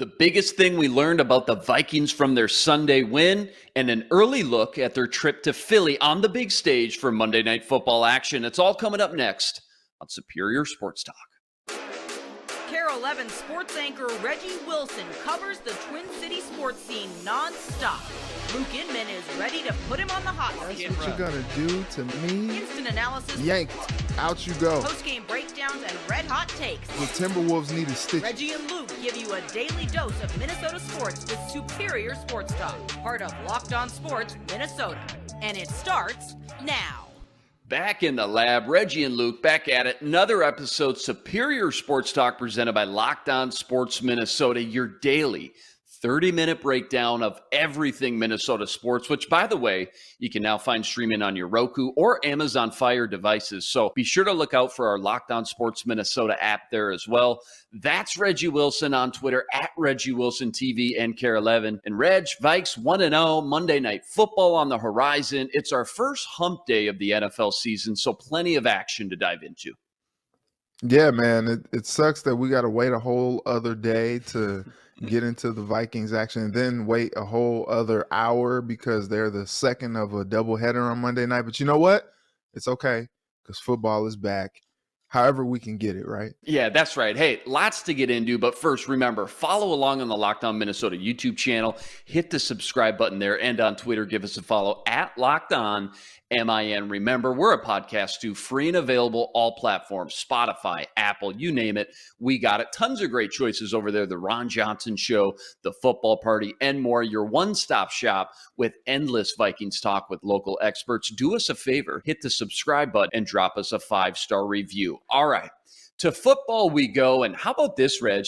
The biggest thing we learned about the Vikings from their Sunday win, and an early look at their trip to Philly on the big stage for Monday Night Football action. It's all coming up next on Superior Sports Talk. KARE 11 sports anchor Reggie Wilson covers the Twin City sports scene non-stop. Luke Inman is ready to put him on the hot seat. That's what you're going to do to me? Instant analysis. Yanked. Out you go. Post-game breakdowns and red-hot takes. The Timberwolves need a stitch. Reggie and Luke give you a daily dose of Minnesota sports with Superior Sports Talk. Part of Locked On Sports Minnesota. And it starts now. Back in the lab, Reggie and Luke back at it. Another episode, Superior Sports Talk, presented by Locked On Sports Minnesota, your daily 30-minute breakdown of everything Minnesota sports, which, by the way, you can now find streaming on your Roku or Amazon Fire devices. So be sure to look out for our Locked On Sports Minnesota app there as well. That's Reggie Wilson on Twitter, at Reggie Wilson TV and KARE 11. And Reg, Vikes 1-0, Monday Night Football on the horizon. It's our first hump day of the NFL season, so plenty of action to dive into. Yeah, man, it sucks that we got to wait a whole other day to get into the Vikings action and then wait a whole other hour because they're the second of a doubleheader on Monday night. But you know what? It's okay because football is back. However we can get it, right? Yeah, that's right. Hey, lots to get into, but first, remember, follow along on the Locked On Minnesota YouTube channel. Hit the subscribe button there, and on Twitter, give us a follow at Locked On MIN. Remember, we're a podcast too, free and available, all platforms, Spotify, Apple, you name it. We got it. Tons of great choices over there. The Ron Johnson Show, The Football Party, and more. Your one-stop shop with endless Vikings talk with local experts. Do us a favor, hit the subscribe button and drop us a 5-star review. All right, to football we go. And how about this, Reg?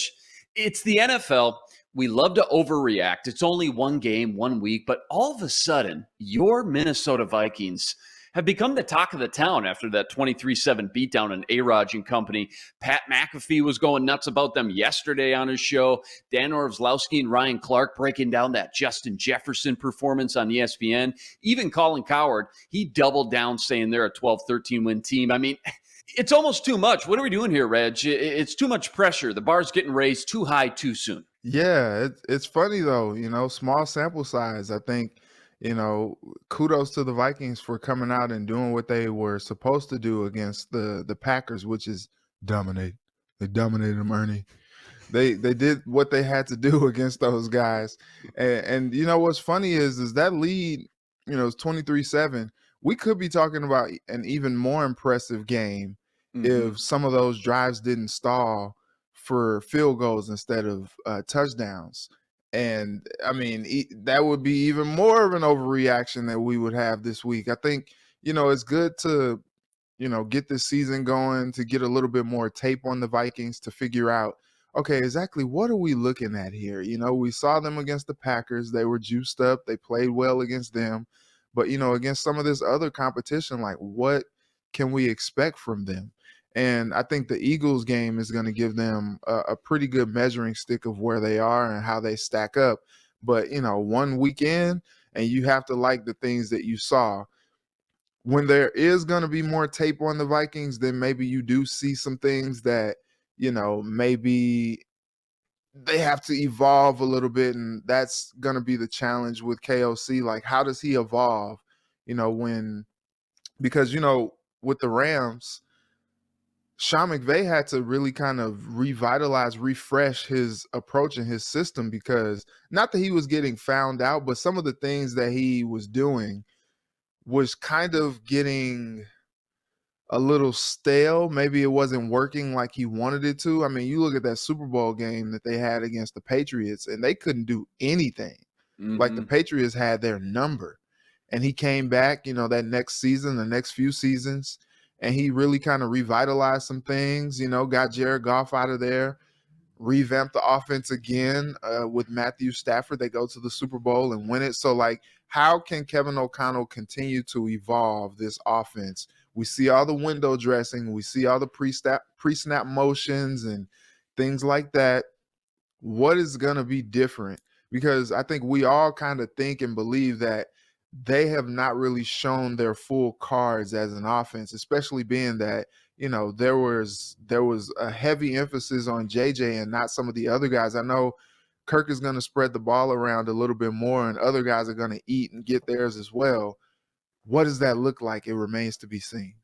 It's the NFL. We love to overreact. It's only one game, 1 week, but all of a sudden, your Minnesota Vikings have become the talk of the town after that 23-7 beatdown in A-Rod and company. Pat McAfee was going nuts about them yesterday on his show. Dan Orlovsky and Ryan Clark breaking down that Justin Jefferson performance on ESPN. Even Colin Cowherd, he doubled down saying they're a 12-13 win team. I mean, it's almost too much. What are we doing here, Reg? It's too much pressure. The bar's getting raised too high too soon. Yeah, it's funny though, small sample size. I think, kudos to the Vikings for coming out and doing what they were supposed to do against the Packers, which is dominate. They dominated them, Ernie. They did what they had to do against those guys. And what's funny is that lead, it's 23-7. We could be talking about an even more impressive game if some of those drives didn't stall for field goals instead of touchdowns. And I mean, that would be even more of an overreaction that we would have this week. I think, it's good to, get this season going, to get a little bit more tape on the Vikings to figure out, okay, exactly what are we looking at here? We saw them against the Packers. They were juiced up. They played well against them. But, against some of this other competition, like what can we expect from them? And I think the Eagles game is going to give them a pretty good measuring stick of where they are and how they stack up. But, 1 weekend, and you have to like the things that you saw. When there is going to be more tape on the Vikings, then maybe you do see some things that, maybe they have to evolve a little bit. And that's going to be the challenge with KOC. Like, how does he evolve, because, with the Rams, Sean McVay had to really kind of revitalize, refresh his approach and his system because not that he was getting found out, but some of the things that he was doing was kind of getting a little stale. Maybe it wasn't working like he wanted it to. I mean, you look at that Super Bowl game that they had against the Patriots and they couldn't do anything. Like the Patriots had their number. And he came back, that next season, the next few seasons, and he really kind of revitalized some things, got Jared Goff out of there, revamped the offense again with Matthew Stafford. They go to the Super Bowl and win it. So, like, how can Kevin O'Connell continue to evolve this offense? We see all the window dressing. We see all the pre-snap motions and things like that. What is going to be different? Because I think we all kind of think and believe that they have not really shown their full cards as an offense, especially being that, there was a heavy emphasis on JJ and not some of the other guys. I know Kirk is going to spread the ball around a little bit more and other guys are going to eat and get theirs as well. What does that look like? It remains to be seen.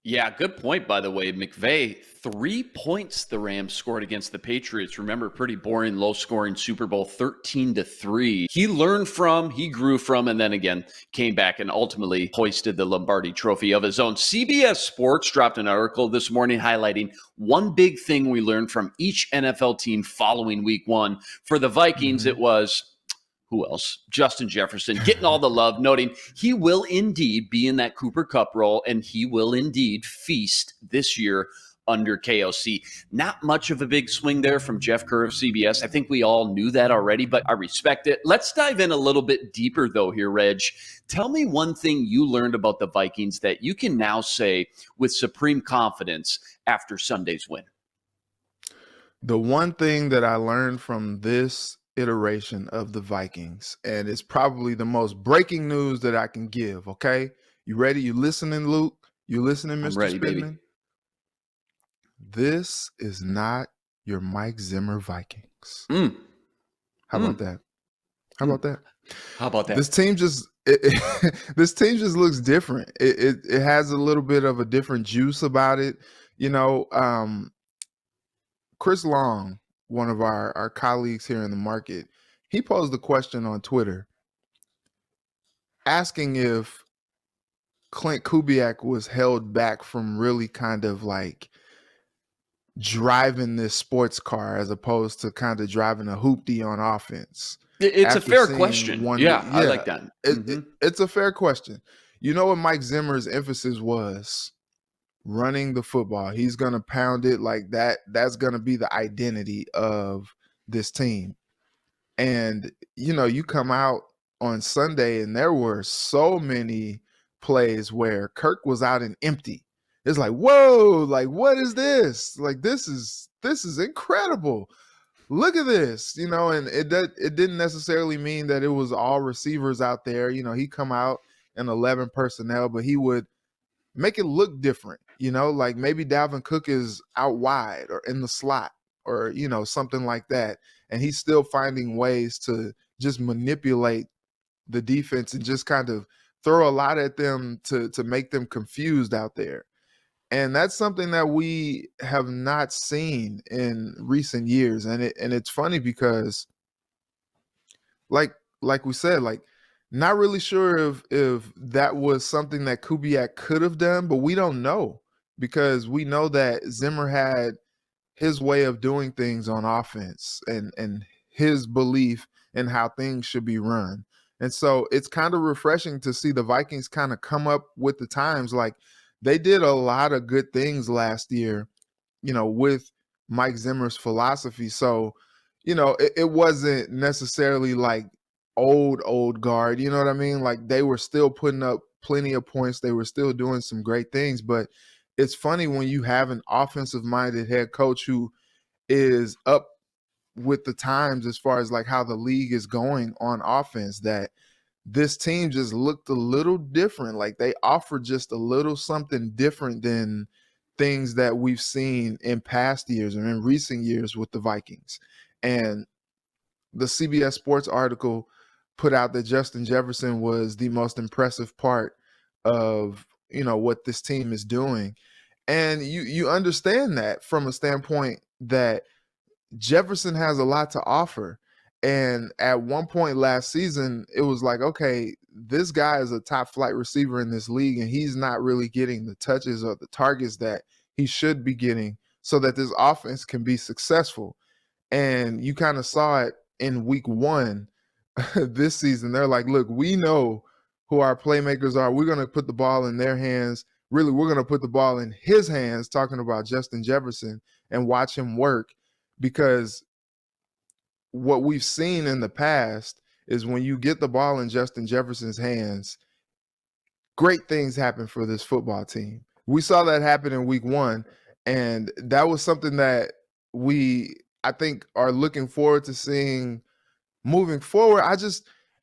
Yeah, good point, by the way. McVay, 3 points the Rams scored against the Patriots. Remember, pretty boring, low-scoring Super Bowl, 13-3. He learned from, he grew from, and then again came back and ultimately hoisted the Lombardi Trophy of his own. CBS Sports dropped an article this morning highlighting one big thing we learned from each NFL team following Week 1. For the Vikings, it was... who else? Justin Jefferson getting all the love, noting he will indeed be in that Cooper Kupp role and he will indeed feast this year under KOC. Not much of a big swing there from Jeff Kerr of CBS. I think we all knew that already, but I respect it. Let's dive in a little bit deeper, though, here, Reg. Tell me one thing you learned about the Vikings that you can now say with supreme confidence after Sunday's win. The one thing that I learned from this iteration of the Vikings, and it's probably the most breaking news that I can give, okay? You ready? You listening, Luke? You listening, Mr. I'm ready, Spinman? baby. This is not your Mike Zimmer Vikings. How about that? How about that? How about that? This team just this team just looks different. It has a little bit of a different juice about it. You know, Chris Long, one of our colleagues here in the market, he posed a question on Twitter asking if Clint Kubiak was held back from really kind of like driving this sports car as opposed to kind of driving a hoopty on offense. It's a fair question. I like that. It's a fair question. You know what Mike Zimmer's emphasis was? Running the football. He's going to pound it like that. That's going to be the identity of this team. And, you know, you come out on Sunday and there were so many plays where Kirk was out and empty. It's like, whoa, like, what is this? Like, this is incredible. Look at this, you know, and it didn't necessarily mean that it was all receivers out there. You know, he come out in 11 personnel, but he would make it look different, you know, like maybe Dalvin Cook is out wide or in the slot or, you know, something like that. And he's still finding ways to just manipulate the defense and just kind of throw a lot at them to make them confused out there. And that's something that we have not seen in recent years. And it's funny because like we said, like, not really sure if that was something that Kubiak could have done, but we don't know because we know that Zimmer had his way of doing things on offense and his belief in how things should be run. And so it's kind of refreshing to see the Vikings kind of come up with the times. Like, they did a lot of good things last year, you know, with Mike Zimmer's philosophy. So, you know, it wasn't necessarily like old guard, you know what I mean? Like, they were still putting up plenty of points. They were still doing some great things. But it's funny when you have an offensive-minded head coach who is up with the times as far as like how the league is going on offense, that this team just looked a little different. Like, they offered just a little something different than things that we've seen in past years or in recent years with the Vikings. And the CBS Sports article put out that Justin Jefferson was the most impressive part of, you know, what this team is doing. And you understand that from a standpoint that Jefferson has a lot to offer. And at one point last season, it was like, okay, this guy is a top flight receiver in this league, and he's not really getting the touches or the targets that he should be getting so that this offense can be successful. And you kind of saw it in week 1 this season. They're like, look, we know who our playmakers are. We're going to put the ball in their hands. Really, we're going to put the ball in his hands, talking about Justin Jefferson, and watch him work. Because what we've seen in the past is when you get the ball in Justin Jefferson's hands, great things happen for this football team. We saw that happen in week 1, and that was something that I think are looking forward to seeing moving forward.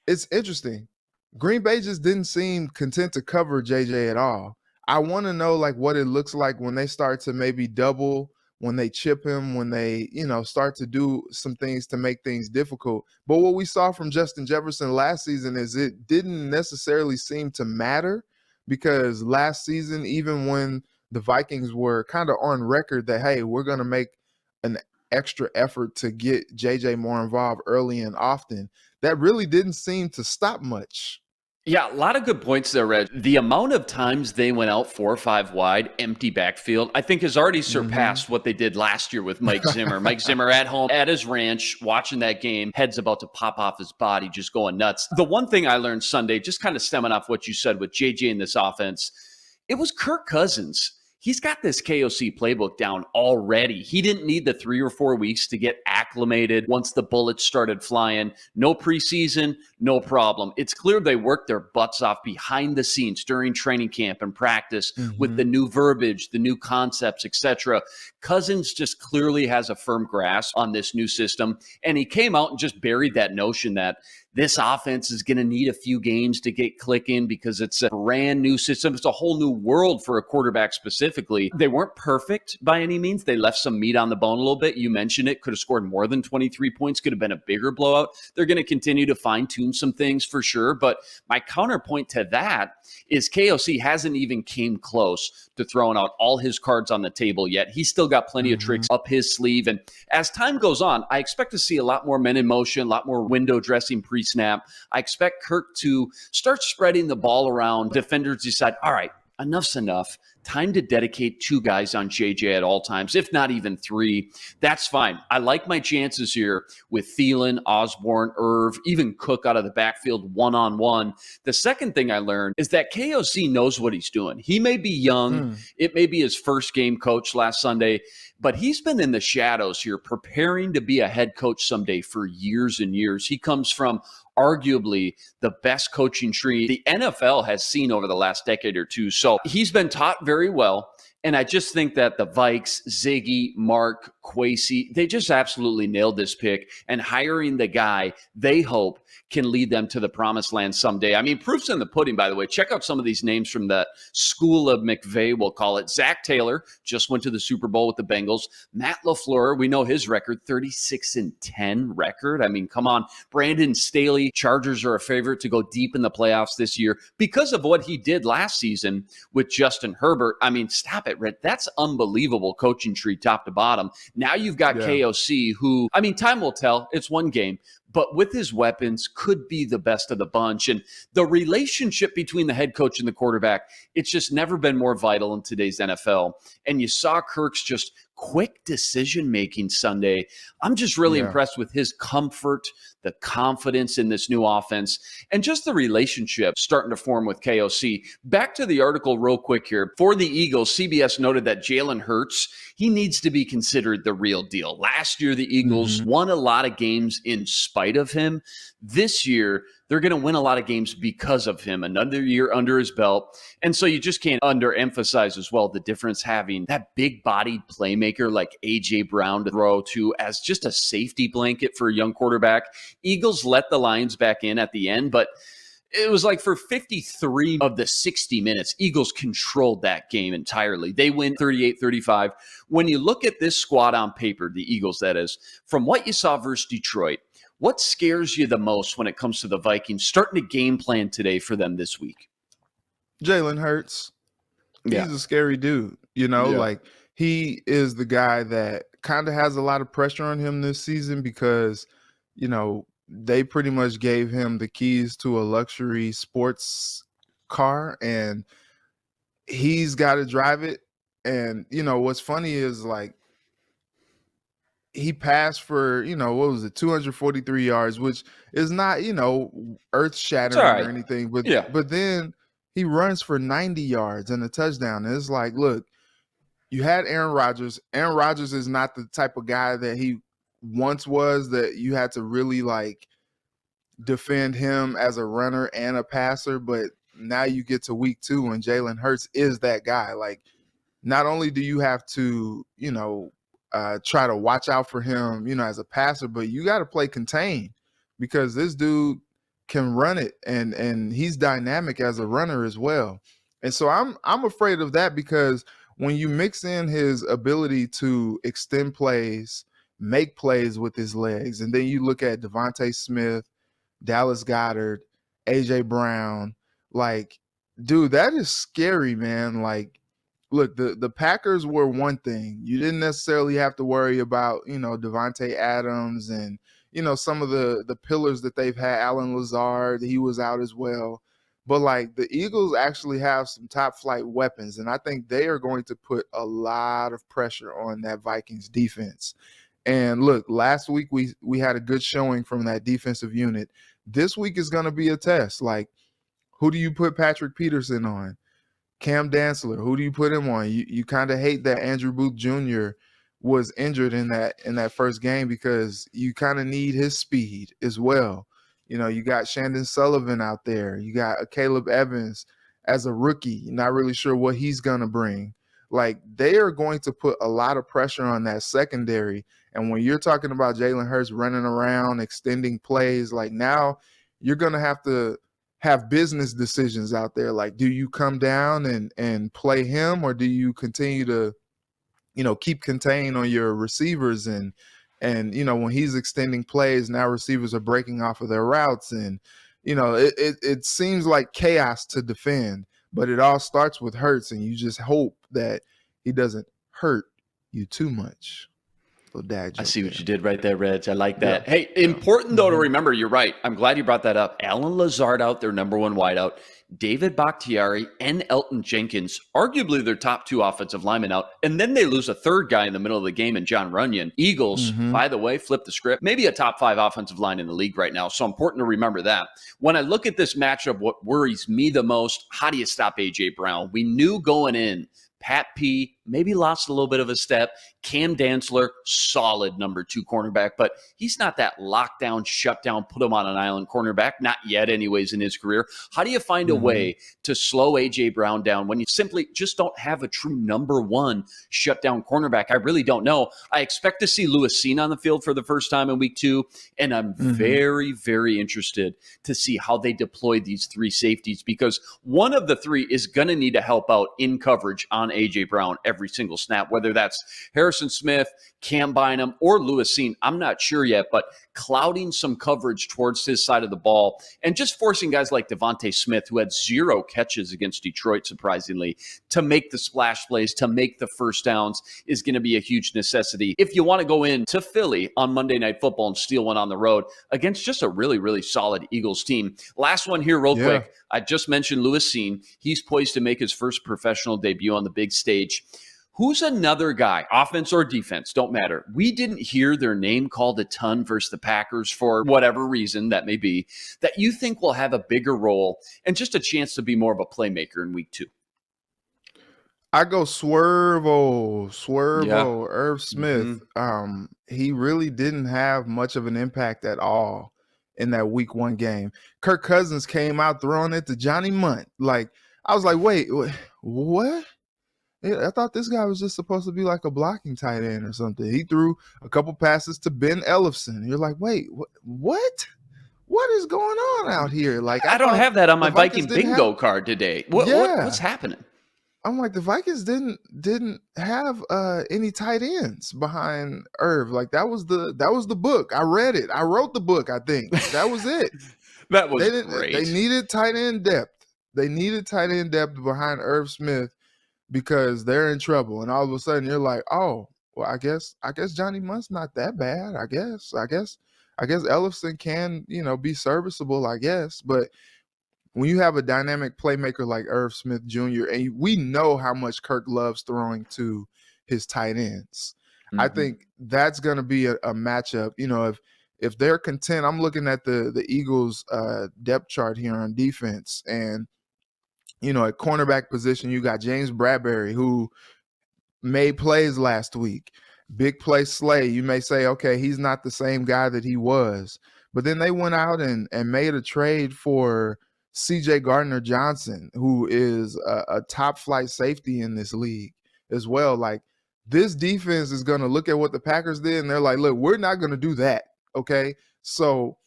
It's interesting. Green Bay just didn't seem content to cover JJ at all. I want to know like what it looks like when they start to maybe double when they chip him, when they, start to do some things to make things difficult. But what we saw from Justin Jefferson last season is it didn't necessarily seem to matter, because last season, even when the Vikings were kind of on record that, hey, we're going to make an extra effort to get JJ more involved early and often, that really didn't seem to stop much. Yeah, a lot of good points there, Reg. The amount of times they went out 4 or 5 wide, empty backfield, I think has already surpassed what they did last year with Mike Zimmer. Mike Zimmer at home at his ranch, watching that game, head's about to pop off his body, just going nuts. The one thing I learned Sunday, just kind of stemming off what you said with JJ in this offense, it was Kirk Cousins. He's got this KOC playbook down already. He didn't need the 3 or 4 weeks to get acclimated once the bullets started flying. No preseason, no problem. It's clear they worked their butts off behind the scenes during training camp and practice with the new verbiage, the new concepts, etc. Cousins just clearly has a firm grasp on this new system, and he came out and just buried that notion that this offense is going to need a few games to get clicking because it's a brand new system. It's a whole new world for a quarterback specifically. They weren't perfect by any means. They left some meat on the bone a little bit. You mentioned it. Could have scored more than 23 points. Could have been a bigger blowout. They're going to continue to fine-tune some things for sure. But my counterpoint to that is KOC hasn't even came close to throwing out all his cards on the table yet. He's still got plenty of tricks up his sleeve. And as time goes on, I expect to see a lot more men in motion, a lot more window dressing pre-snap. I expect Kirk to start spreading the ball around. Defenders decide, all right, enough's enough. Time to dedicate 2 guys on JJ at all times, if not even 3. That's fine. I like my chances here with Thielen, Osborne, Irv, even Cook out of the backfield one-on-one. The second thing I learned is that KOC knows what he's doing. He may be young. It may be his first game coach last Sunday, but he's been in the shadows here preparing to be a head coach someday for years and years. He comes from arguably the best coaching tree the NFL has seen over the last decade or two. So he's been taught very well. And I just think that the Vikes, Ziggy, Mark, Kwesi, they just absolutely nailed this pick. And hiring the guy they hope can lead them to the promised land someday. I mean, proof's in the pudding, by the way. Check out some of these names from the school of McVay, we'll call it. Zach Taylor just went to the Super Bowl with the Bengals. Matt LaFleur, we know his record, 36-10 record. I mean, come on. Brandon Staley, Chargers are a favorite to go deep in the playoffs this year because of what he did last season with Justin Herbert. I mean, stop it, Red. That's unbelievable coaching tree top to bottom. Now you've got KOC who, I mean, time will tell. It's one game. But with his weapons, could be the best of the bunch. And the relationship between the head coach and the quarterback, it's just never been more vital in today's NFL. And you saw Kirk's just quick decision-making Sunday. I'm just really impressed with his comfort, the confidence in this new offense, and just the relationship starting to form with KOC. Back to the article real quick here. For the Eagles, CBS noted that Jalen Hurts, he needs to be considered the real deal. Last year, the Eagles won a lot of games in spite of him. This year, they're going to win a lot of games because of him. Another year under his belt. And so you just can't underemphasize as well the difference having that big-bodied playmaker like A.J. Brown to throw to as just a safety blanket for a young quarterback. Eagles let the Lions back in at the end, but it was like for 53 of the 60 minutes, Eagles controlled that game entirely. They win 38-35. When you look at this squad on paper, the Eagles, that is, from what you saw versus Detroit, what scares you the most when it comes to the Vikings starting to game plan today for them this week? Jalen Hurts. He's a scary dude, like he is the guy that kind of has a lot of pressure on him this season because, they pretty much gave him the keys to a luxury sports car and he's got to drive it. And, what's funny is like, he passed for, 243 yards, which is not, earth shattering or anything. But then he runs for 90 yards and a touchdown. And it's like, look, you had Aaron Rodgers. Aaron Rodgers is not the type of guy that he once was, that you had to really like defend him as a runner and a passer. But now you get to week 2 and Jalen Hurts is that guy. Like, not only do you have to, try to watch out for him, as a passer, but you got to play contain because this dude can run it and he's dynamic as a runner as well. And so I'm afraid of that because when you mix in his ability to extend plays, make plays with his legs, and then you look at Devontae Smith, Dallas Goedert, AJ Brown, like, dude, that is scary, man. Like, look, the Packers were one thing. You didn't necessarily have to worry about, Devontae Adams and, some of the pillars that they've had. Alan Lazard, he was out as well. But like the Eagles actually have some top flight weapons, and I think they are going to put a lot of pressure on that Vikings defense. And look, last week we had a good showing from that defensive unit. This week is going to be a test. Like, who do you put Patrick Peterson on? Cam Dantzler, who do you put him on? You kind of hate that Andrew Booth Jr. was injured in that first game because you kind of need his speed as well. You got Shandon Sullivan out there. You got Caleb Evans as a rookie. You're not really sure what he's going to bring. Like, they are going to put a lot of pressure on that secondary. And when you're talking about Jalen Hurts running around, extending plays, like, now you're going to have business decisions out there. Like, do you come down and play him, or do you continue to, keep contained on your receivers and when he's extending plays, now receivers are breaking off of their routes, and it seems like chaos to defend, but it all starts with Hurts, and you just hope that he doesn't hurt you too much. I see what you did right there, Reg. I like that. Yeah. Hey, important though to remember, you're right. I'm glad you brought that up. Alan Lazard out, their number one wideout. David Bakhtiari and Elton Jenkins, arguably their top two offensive linemen out. And then they lose a third guy in the middle of the game in John Runyon. Eagles, by the way, flip the script. Maybe a top 5 offensive line in the league right now. So important to remember that. When I look at this matchup, what worries me the most, how do you stop A.J. Brown? We knew going in, Pat P maybe lost a little bit of a step. Cam Dantzler, solid number 2 cornerback, but he's not that lockdown, shutdown, put him on an island cornerback. Not yet anyways in his career. How do you find a way to slow A.J. Brown down when you simply just don't have a true number 1 shutdown cornerback? I really don't know. I expect to see Lewis Cine on the field for the first time in week 2, and I'm very, very interested to see how they deploy these 3 safeties, because one of the 3 is going to need to help out in coverage on A.J. Brown every single snap, whether that's Harrison Smith, Cam Bynum, or Lewis Cine. I'm not sure yet, but clouding some coverage towards his side of the ball and just forcing guys like Devontae Smith, who had 0 catches against Detroit, surprisingly, to make the splash plays, to make the first downs is going to be a huge necessity if you want to go into Philly on Monday Night Football and steal one on the road against just a really, really solid Eagles team. Last one here real quick. I just mentioned Lewis Cine. He's poised to make his first professional debut on the big stage. Who's another guy, offense or defense, don't matter. We didn't hear their name called a ton versus the Packers for whatever reason that may be, that you think will have a bigger role and just a chance to be more of a playmaker in week 2? I go Swervo, Irv Smith. He really didn't have much of an impact at all in that week 1 game. Kirk Cousins came out throwing it to Johnny Munt. Like, I was like, wait, what? I thought this guy was just supposed to be like a blocking tight end or something. He threw a couple passes to Ben Ellefson. You're like, wait, what? What is going on out here? Like, I don't have that on my Viking bingo card today. What's happening? I'm like, the Vikings didn't have any tight ends behind Irv. Like, that was the book. I read it. I wrote the book, I think. That was it. That was great. They needed tight end depth. They needed tight end depth behind Irv Smith, because they're in trouble. And all of a sudden you're like, oh, well, I guess Johnny Munt's not that bad. I guess Ellefson can, be serviceable, I guess. But when you have a dynamic playmaker like Irv Smith Jr., and we know how much Kirk loves throwing to his tight ends, I think that's going to be a matchup. If they're content, I'm looking at the Eagles depth chart here on defense, and at cornerback position, you got James Bradbury, who made plays last week. Big play Slay. You may say, okay, he's not the same guy that he was. But then they went out and made a trade for C.J. Gardner-Johnson, who is a top flight safety in this league as well. Like, this defense is going to look at what the Packers did, and they're like, look, we're not going to do that, okay? So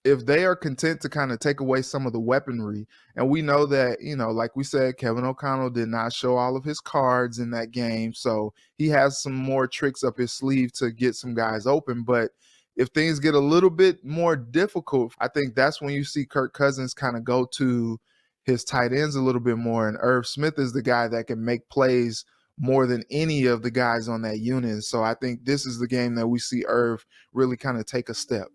if they are content to kind of take away some of the weaponry, and we know that, like we said, Kevin O'Connell did not show all of his cards in that game, so he has some more tricks up his sleeve to get some guys open. But if things get a little bit more difficult, I think that's when you see Kirk Cousins kind of go to his tight ends a little bit more, and Irv Smith is the guy that can make plays more than any of the guys on that unit. So I think this is the game that we see Irv really kind of take a step.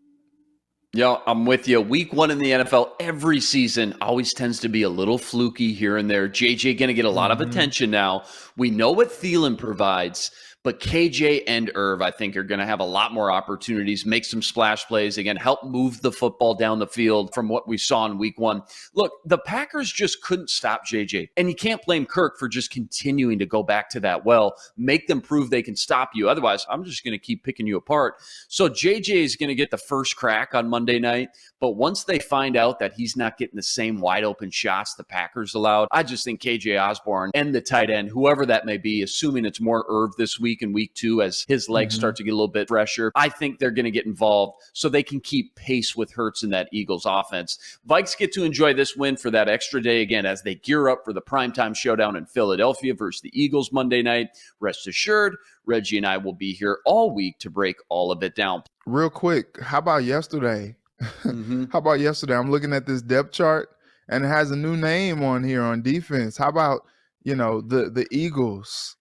Yeah, I'm with you. Week 1 in the NFL every season always tends to be a little fluky here and there. JJ going to get a lot of attention now. We know what Thielen provides, but KJ and Irv, I think, are going to have a lot more opportunities, make some splash plays, again, help move the football down the field from what we saw in week 1. Look, the Packers just couldn't stop JJ, and you can't blame Kirk for just continuing to go back to that well. Make them prove they can stop you. Otherwise, I'm just going to keep picking you apart. So JJ is going to get the first crack on Monday night, but once they find out that he's not getting the same wide open shots the Packers allowed, I just think KJ Osborne and the tight end, whoever that may be, assuming it's more Irv this week in week 2 as his legs start to get a little bit fresher, I think they're going to get involved so they can keep pace with Hurts in that Eagles offense. Vikes get to enjoy this win for that extra day again as they gear up for the primetime showdown in Philadelphia versus the Eagles Monday night. Rest assured, Reggie and I will be here all week to break all of it down. Real quick, how about yesterday? How about yesterday? I'm looking at this depth chart and it has a new name on here on defense. How about, the Eagles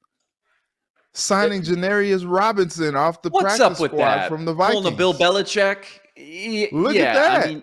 signing Janarius Robinson off the What's practice up with squad that? from the Vikings? Pulling a Bill Belichick? Look at that. I mean,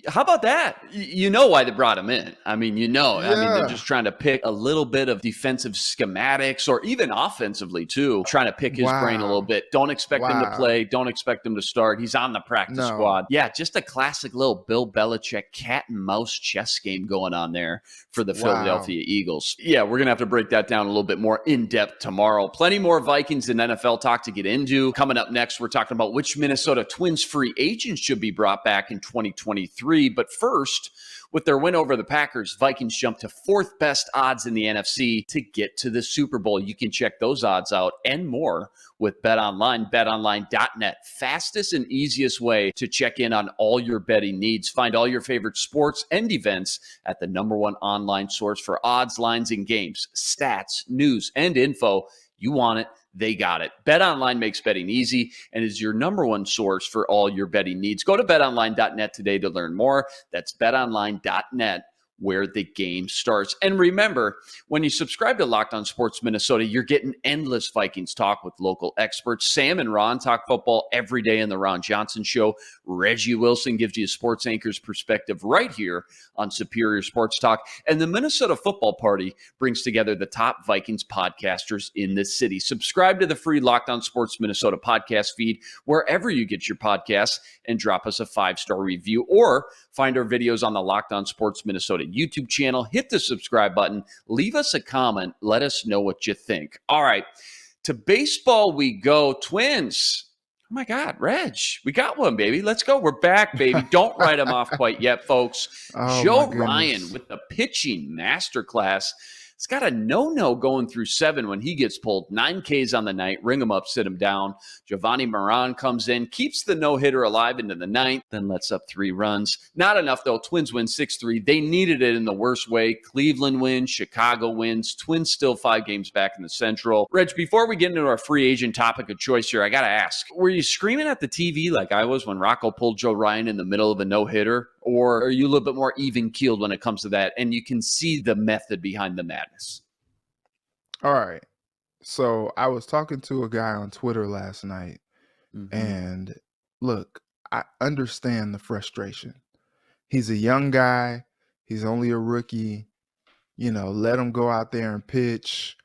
how about that? You know why they brought him in. I mean, they're just trying to pick a little bit of defensive schematics or even offensively too, trying to pick his brain a little bit. Don't expect him to play. Don't expect him to start. He's on the practice squad. Yeah, just a classic little Bill Belichick cat and mouse chess game going on there for the Philadelphia Eagles. Yeah, we're going to have to break that down a little bit more in depth tomorrow. Plenty more Vikings and NFL talk to get into. Coming up next, we're talking about which Minnesota Twins free agents should be brought back in 2023. But first, with their win over the Packers, Vikings jump to 4th best odds in the NFC to get to the Super Bowl. You can check those odds out and more with BetOnline, betonline.net. Fastest and easiest way to check in on all your betting needs. Find all your favorite sports and events at the #1 online source for odds, lines, and games, stats, news, and info. You want it, they got it. BetOnline makes betting easy and is your #1 source for all your betting needs. Go to betonline.net today to learn more. That's betonline.net, where the game starts. And remember, when you subscribe to Locked On Sports Minnesota, you're getting endless Vikings talk with local experts. Sam and Ron talk football every day in the Ron Johnson Show. Reggie Wilson gives you a sports anchor's perspective right here on Superior Sports Talk. And the Minnesota Football Party brings together the top Vikings podcasters in the city. Subscribe to the free Locked On Sports Minnesota podcast feed wherever you get your podcasts and drop us a 5-star review, or find our videos on the Locked On Sports Minnesota YouTube channel. Hit the subscribe button. Leave us a comment. Let us know what you think. All right, to baseball we go. Twins. Oh, my God, Reg, we got one, baby. Let's go. We're back, baby. Don't write them off quite yet, folks. Joe Ryan with the pitching masterclass. It's got a no-no going through 7 when he gets pulled. 9 Ks on the night. Ring him up, sit him down. Giovanni Moran comes in, keeps the no-hitter alive into the 9th, then lets up 3 runs. Not enough, though. Twins win 6-3. They needed it in the worst way. Cleveland wins. Chicago wins. Twins still 5 games back in the Central. Reg, before we get into our free agent topic of choice here, I got to ask, were you screaming at the TV like I was when Rocco pulled Joe Ryan in the middle of a no-hitter? Or are you a little bit more even-keeled when it comes to that, and you can see the method behind the madness? All right. So I was talking to a guy on Twitter last night, and look, I understand the frustration. He's a young guy. He's only a rookie. Let him go out there and pitch.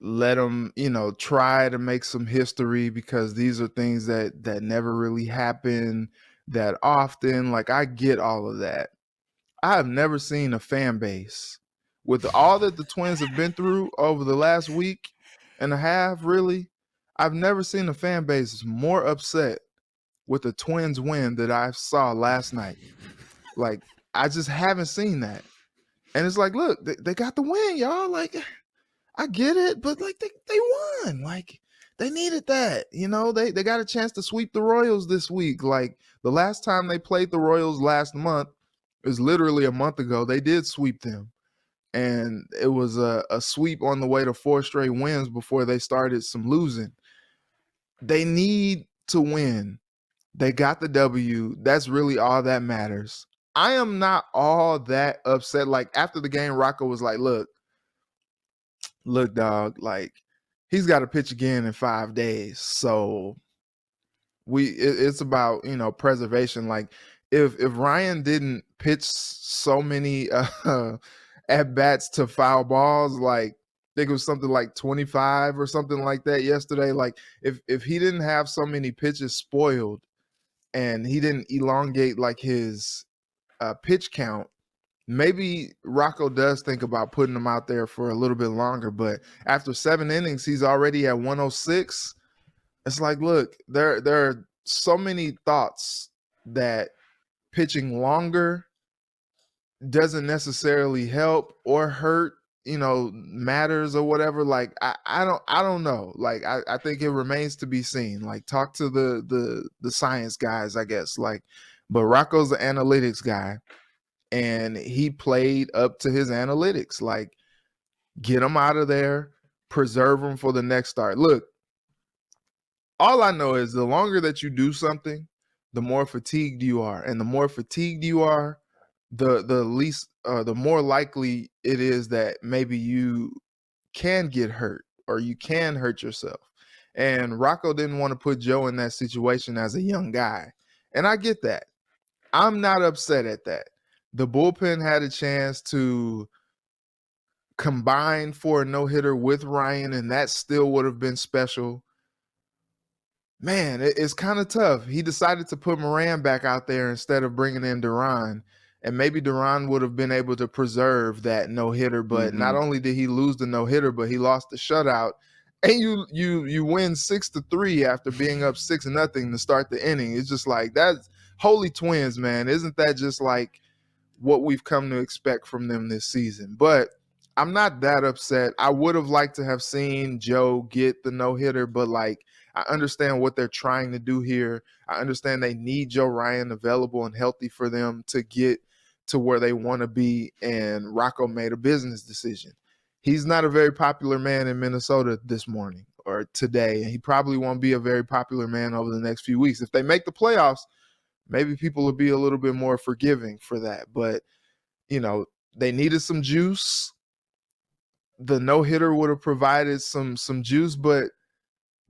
Let him, try to make some history, because these are things that never really happen that often. Like, I get all of that. I have never seen a fan base, with all that the Twins have been through over the last week and a half, really, I've never seen a fan base more upset with the Twins win that I saw last night. Like, I just haven't seen that. And it's like, look, they got the win, y'all. Like, I get it, but like they won. Like, They needed that. They got a chance to sweep the Royals this week. Like the last time they played the Royals last month is literally a month ago. They did sweep them. And it was a sweep on the way to 4 straight wins before they started some losing. They need to win. They got the W. That's really all that matters. I am not all that upset. Like after the game, Rocco was like, look, dog, like he's got to pitch again in 5 days. So it's about, preservation. Like if Ryan didn't pitch so many at bats to foul balls, like I think it was something like 25 or something like that yesterday. Like if he didn't have so many pitches spoiled and he didn't elongate like his pitch count, maybe Rocco does think about putting him out there for a little bit longer. But after 7 innings, he's already at 106. It's like, look, there are so many thoughts that pitching longer doesn't necessarily help or hurt, matters or whatever. Like I don't know. Like I think it remains to be seen. Like talk to the science guys, I guess. Like, but Rocco's the analytics guy, and he played up to his analytics. Like, get him out of there, preserve him for the next start. Look, all I know is the longer that you do something, the more fatigued you are, and the more fatigued you are, the more likely it is that maybe you can get hurt or you can hurt yourself. And Rocco didn't want to put Joe in that situation as a young guy. And I get that. I'm not upset at that. The bullpen had a chance to combine for a no-hitter with Ryan, and that still would have been special. Man, it's kind of tough. He decided to put Moran back out there instead of bringing in Duran. And maybe Duran would have been able to preserve that no-hitter, but not only did he lose the no-hitter, but he lost the shutout. And you win 6-3 after being up 6-0 to start the inning. It's just like, that's holy twins, man. Isn't that just like what we've come to expect from them this season? But I'm not that upset. I would have liked to have seen Joe get the no-hitter, but like, I understand what they're trying to do here. I understand they need Joe Ryan available and healthy for them to get to where they want to be, and Rocco made a business decision. He's not a very popular man in Minnesota this morning or today, and he probably won't be a very popular man over the next few weeks. If they make the playoffs, maybe people will be a little bit more forgiving for that. But, they needed some juice. The no-hitter would have provided some juice, but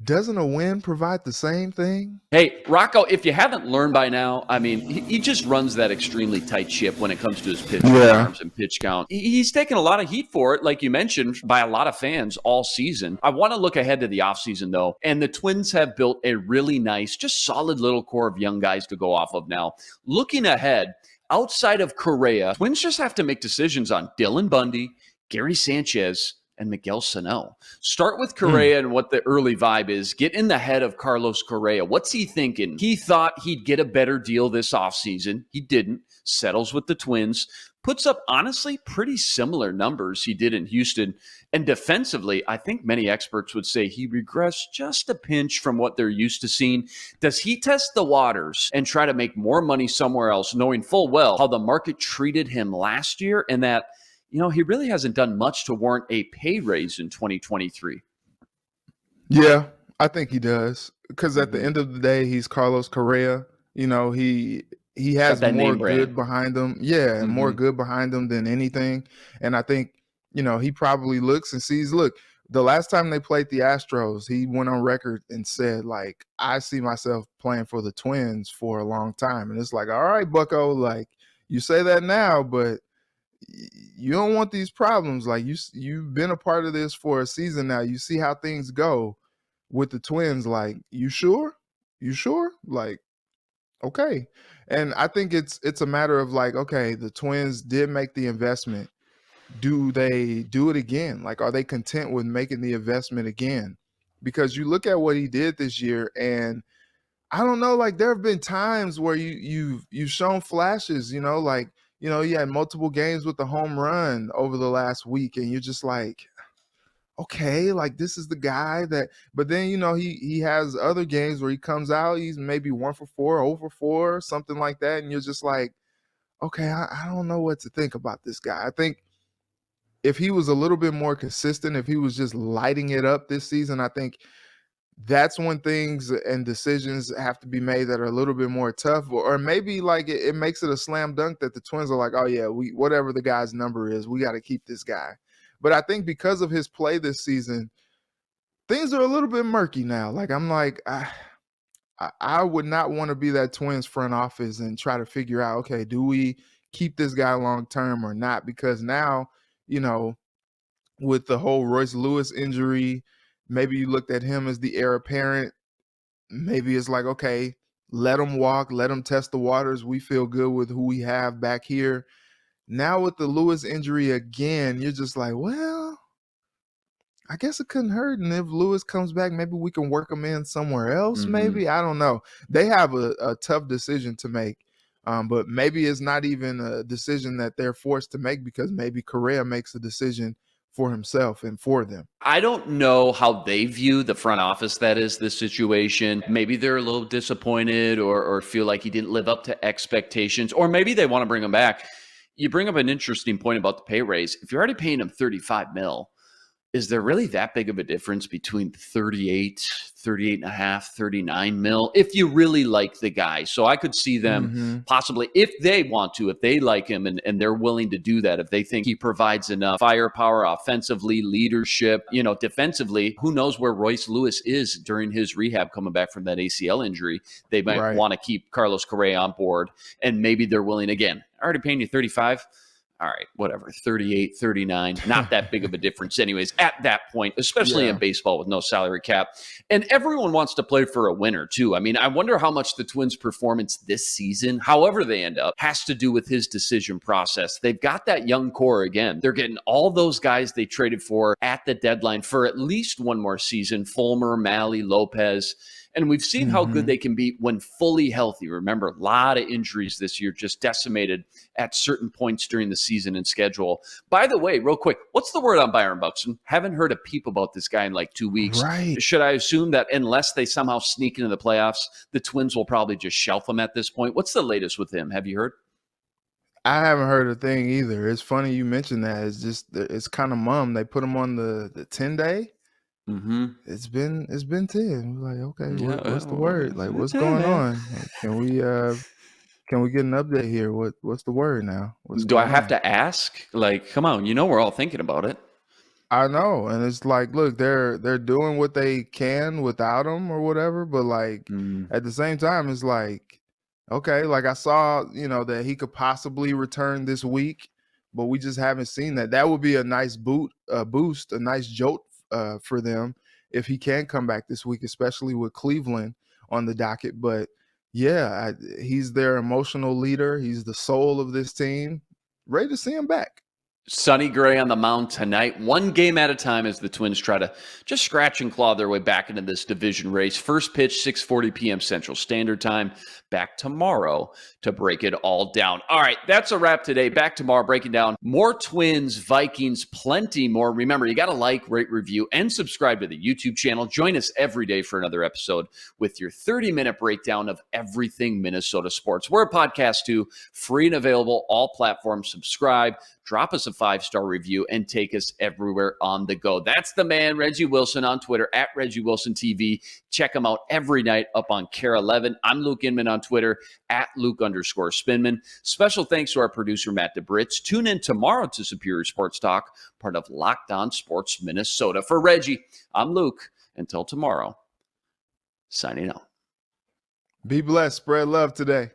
doesn't a win provide the same thing? Hey, Rocco, if you haven't learned by now, I mean, he just runs that extremely tight ship when it comes to his pitch arms and pitch count. He's taken a lot of heat for it, like you mentioned, by a lot of fans all season. I want to look ahead to the offseason, though, and the Twins have built a really nice, just solid little core of young guys to go off of now. Looking ahead, outside of Correa, Twins just have to make decisions on Dylan Bundy, Gary Sanchez, and Miguel Sano. Start with Correa and what the early vibe is. Get in the head of Carlos Correa. What's he thinking? He thought he'd get a better deal this offseason. He didn't. Settles with the Twins. Puts up, honestly, pretty similar numbers he did in Houston. And defensively, I think many experts would say he regressed just a pinch from what they're used to seeing. Does he test the waters and try to make more money somewhere else, knowing full well how the market treated him last year and that he really hasn't done much to warrant a pay raise in 2023. Yeah, I think he does. Because at the end of the day, he's Carlos Correa. He has more good behind him. Yeah, more good behind him than anything. And I think, he probably looks and sees, look, the last time they played the Astros, he went on record and said, like, I see myself playing for the Twins for a long time. And it's like, all right, Bucko, like, you say that now, but you don't want these problems. Like you've been a part of this for a season now. You see how things go with the Twins. Like, you sure? Like, okay. And I think it's a matter of like, okay, the Twins did make the investment. Do they do it again? Like, are they content with making the investment again? Because you look at what he did this year, and I don't know, like there have been times where you've shown flashes, like, you had multiple games with the home run over the last week, and you're just like, okay, like this is the guy that, but then, he has other games where he comes out, he's maybe 1 for 4, 0 for 4, something like that. And you're just like, okay, I don't know what to think about this guy. I think if he was a little bit more consistent, if he was just lighting it up this season, I think that's when things and decisions have to be made that are a little bit more tough, or maybe like it makes it a slam dunk that the Twins are like, oh yeah, whatever the guy's number is, we got to keep this guy. But I think because of his play this season, things are a little bit murky now. Like I'm like, I would not want to be that Twins front office and try to figure out, okay, do we keep this guy long term or not? Because now, with the whole Royce Lewis injury, maybe you looked at him as the heir apparent. Maybe it's like, okay, let him walk, let him test the waters. We feel good with who we have back here. Now with the Lewis injury again, you're just like, well, I guess it couldn't hurt. And if Lewis comes back, maybe we can work him in somewhere else. Mm-hmm. Maybe, I don't know. They have a tough decision to make. But maybe it's not even a decision that they're forced to make, because maybe Correa makes a decision for himself and for them. I don't know how they view the front office, that is, this situation. Maybe they're a little disappointed or feel like he didn't live up to expectations, or maybe they want to bring him back. You bring up an interesting point about the pay raise. If you're already paying him $35 million, is there really that big of a difference between 38 and a half, 39 mil, if you really like the guy? So I could see them possibly, if they want to, if they like him and they're willing to do that, if they think he provides enough firepower offensively, leadership, defensively, who knows where Royce Lewis is during his rehab coming back from that ACL injury. They might want to keep Carlos Correa on board, and maybe they're willing, again, already paying you 35. All right, whatever, 38, 39, not that big of a difference anyways at that point, especially in baseball with no salary cap. And everyone wants to play for a winner too. I mean, I wonder how much the Twins' performance this season, however they end up, has to do with his decision process. They've got that young core again. They're getting all those guys they traded for at the deadline for at least one more season, Fulmer, Malley, Lopez. And we've seen how good they can be when fully healthy. Remember, a lot of injuries this year, just decimated at certain points during the season and schedule. By the way, real quick, what's the word on Byron Buxton? Haven't heard a peep about this guy in like 2 weeks. Right. Should I assume that unless they somehow sneak into the playoffs, the Twins will probably just shelf him at this point? What's the latest with him? Have you heard? I haven't heard a thing either. It's funny you mentioned that. It's kind of mum. They put him on the 10-day. It's been 10. We're like, okay, what's the word? Like, what's going on? Like, can we get an update here? What's the word now? Do I have to ask? Like, come on, we're all thinking about it. I know, and it's like, look, they're doing what they can without him or whatever, but like at the same time, it's like, okay, like I saw, that he could possibly return this week, but we just haven't seen that. That would be a nice boost, a nice jolt for them if he can come back this week, especially with Cleveland on the docket. But yeah, he's their emotional leader. He's the soul of this team. Ready to see him back. Sonny Gray on the mound tonight, one game at a time as the Twins try to just scratch and claw their way back into this division race. First pitch, 6:40 p.m. Central Standard Time. Back tomorrow to break it all down. All right, that's a wrap today. Back tomorrow, breaking down more Twins, Vikings, plenty more. Remember, you got to like, rate, review, and subscribe to the YouTube channel. Join us every day for another episode with your 30-minute breakdown of everything Minnesota sports. We're a podcast too, free and available, all platforms. Subscribe, drop us a 5-star review, and take us everywhere on the go. That's the man, Reggie Wilson, on Twitter, at Reggie Wilson TV. Check him out every night up on KARE11. I'm Luke Inman on Twitter, at Luke_Spinman. Special thanks to our producer, Matt DeBritz. Tune in tomorrow to Superior Sports Talk, part of Locked On Sports Minnesota. For Reggie, I'm Luke. Until tomorrow, signing out. Be blessed. Spread love today.